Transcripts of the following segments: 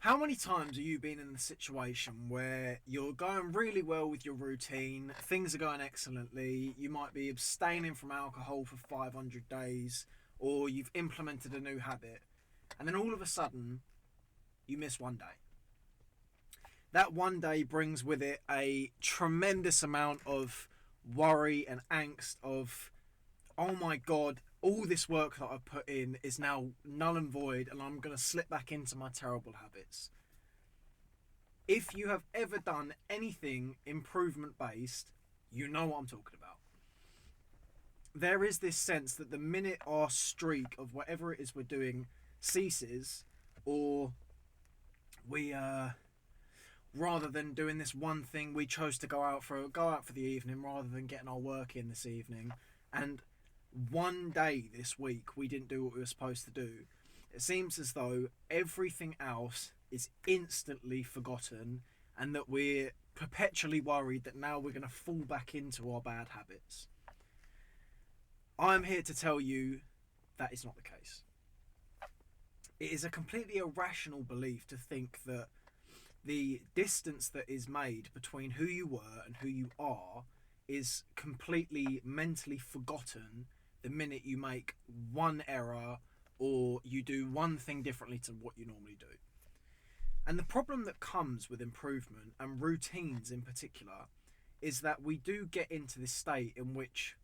How many times have you been in the situation where you're going really well with your routine, things are going excellently, you might be abstaining from alcohol for 500 days, or you've implemented a new habit, and then all of a sudden, you miss one day? That one day brings with it a tremendous amount of worry and angst of, oh my god, all this work that I've put in is now null and void, and I'm going to slip back into my terrible habits. If you have ever done anything improvement based, you know what I'm talking about. There is this sense that the minute our streak of whatever it is we're doing ceases, or we rather than doing this one thing, we chose to go out for the evening rather than getting our work in this evening, and one day this week we didn't do what we were supposed to do. It seems as though everything else is instantly forgotten, and that we're perpetually worried that now we're going to fall back into our bad habits. I'm here to tell you that is not the case. It is a completely irrational belief to think that the distance that is made between who you were and who you are is completely mentally forgotten the minute you make one error or you do one thing differently to what you normally do. And the problem that comes with improvement, and routines in particular, is that we do get into this state in which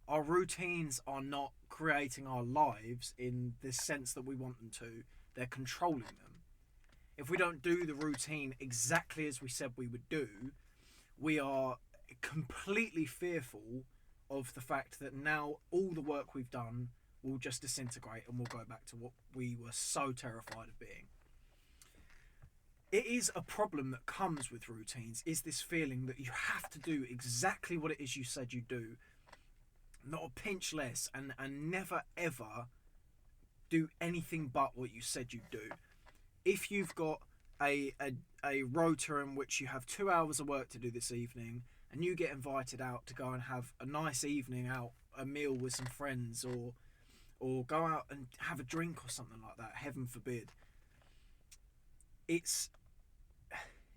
our routines are not creating our lives in the sense that we want them to, they're controlling them. If we don't do the routine exactly as we said we would do, we are completely fearful of the fact that now all the work we've done will just disintegrate and we'll go back to what we were so terrified of being. It is a problem that comes with routines, is this feeling that you have to do exactly what it is you said you do, not a pinch less, and never ever do anything but what you said you'd do. If you've got a rota in which you have 2 hours of work to do this evening, and you get invited out to go and have a nice evening out, a meal with some friends, or go out and have a drink or something like that, heaven forbid,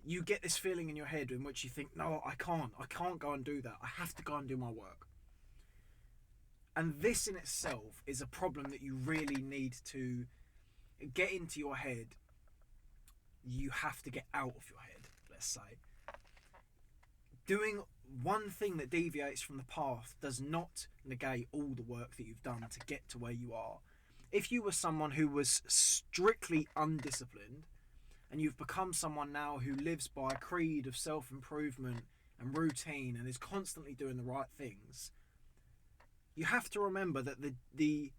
you get this feeling in your head in which you think, no, I can't go and do that. I have to go and do my work. And this in itself is a problem that you really need to get into your head. You have to get out of your head, let's say. Doing one thing that deviates from the path does not negate all the work that you've done to get to where you are. If you were someone who was strictly undisciplined, and you've become someone now who lives by a creed of self-improvement and routine and is constantly doing the right things, you have to remember that the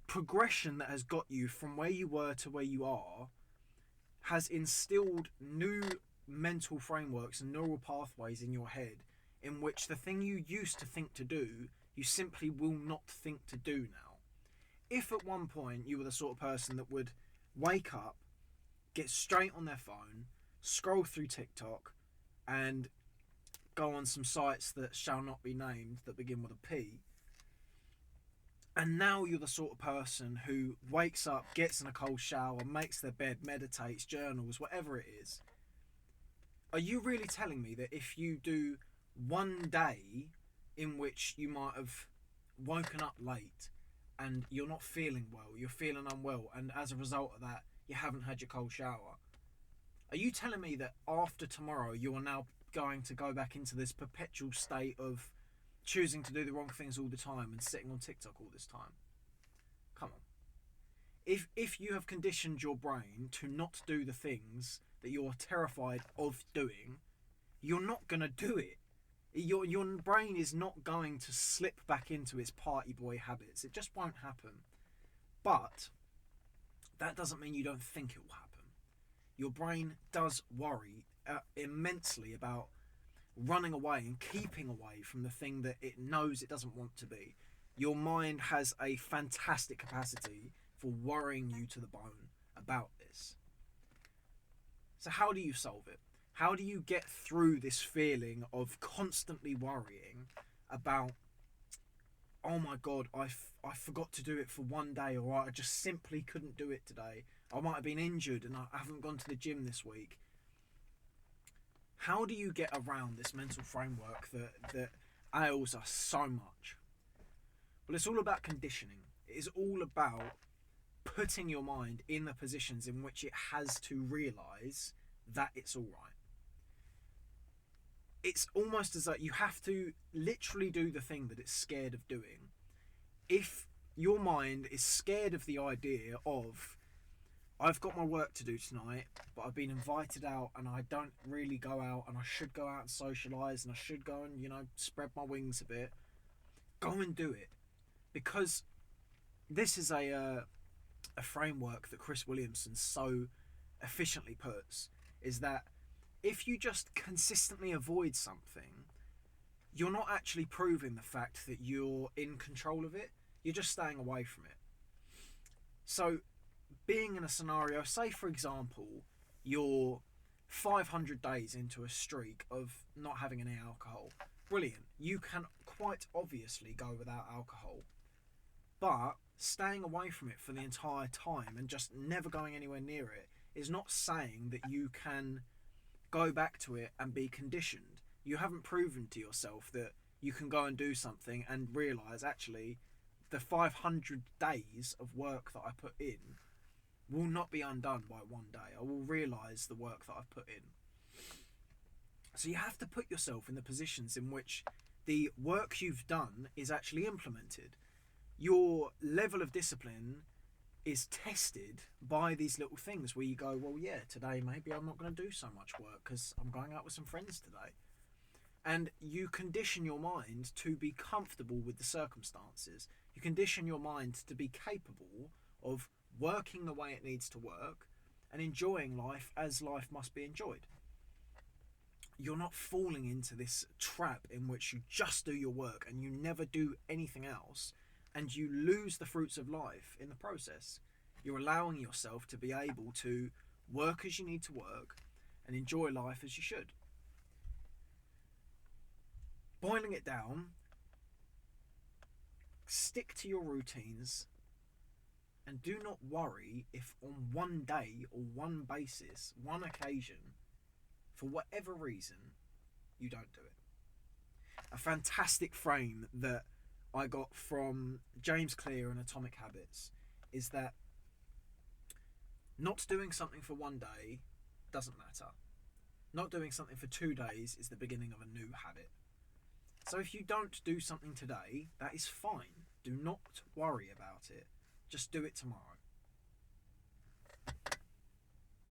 progression that has got you from where you were to where you are has instilled new mental frameworks and neural pathways in your head in which the thing you used to think to do, you simply will not think to do now. If at one point you were the sort of person that would wake up, get straight on their phone, scroll through TikTok, and go on some sites that shall not be named that begin with a P, and now you're the sort of person who wakes up, gets in a cold shower, makes their bed, meditates, journals, whatever it is, are you really telling me that if you do one day in which you might have woken up late and you're not feeling well, you're feeling unwell, and as a result of that, you haven't had your cold shower, are you telling me that after tomorrow you are now going to go back into this perpetual state of choosing to do the wrong things all the time and sitting on TikTok all this time? Come on. If you have conditioned your brain to not do the things that you're terrified of doing, you're not going to do it. Your brain is not going to slip back into its party boy habits. It just won't happen. But that doesn't mean you don't think it will happen. Your brain does worry immensely about running away and keeping away from the thing that it knows it doesn't want to be. Your mind has a fantastic capacity for worrying you to the bone about this. So how do you solve it? How do you get through this feeling of constantly worrying about, oh my god, I forgot to do it for one day, or I just simply couldn't do it today. I might have been injured and I haven't gone to the gym this week. How do you get around this mental framework that ails us so much? Well, it's all about conditioning. It is all about putting your mind in the positions in which it has to realise that it's all right. It's almost as though you have to literally do the thing that it's scared of doing. If your mind is scared of the idea of, I've got my work to do tonight, but I've been invited out and I don't really go out, and I should go out and socialise, and I should go and, spread my wings a bit, go and do it. Because this is a framework that Chris Williamson so efficiently puts, is that if you just consistently avoid something, you're not actually proving the fact that you're in control of it, you're just staying away from it. So being in a scenario, say for example, you're 500 days into a streak of not having any alcohol. Brilliant. You can quite obviously go without alcohol. But staying away from it for the entire time and just never going anywhere near it is not saying that you can go back to it and be conditioned. You haven't proven to yourself that you can go and do something and realise, actually, the 500 days of work that I put in will not be undone by one day. I will realise the work that I've put in. So you have to put yourself in the positions in which the work you've done is actually implemented. Your level of discipline is tested by these little things where you go, well, yeah, today maybe I'm not going to do so much work because I'm going out with some friends today. And you condition your mind to be comfortable with the circumstances. You condition your mind to be capable of working the way it needs to work and enjoying life as life must be enjoyed. You're not falling into this trap in which you just do your work and you never do anything else, and you lose the fruits of life in the process. You're allowing yourself to be able to work as you need to work and enjoy life as you should. Boiling it down, stick to your routines and do not worry if on one day or one basis, one occasion, for whatever reason, you don't do it. A fantastic frame that I got from James Clear in Atomic Habits is that not doing something for one day doesn't matter. Not doing something for 2 days is the beginning of a new habit. So if you don't do something today, that is fine. Do not worry about it. Just do it tomorrow.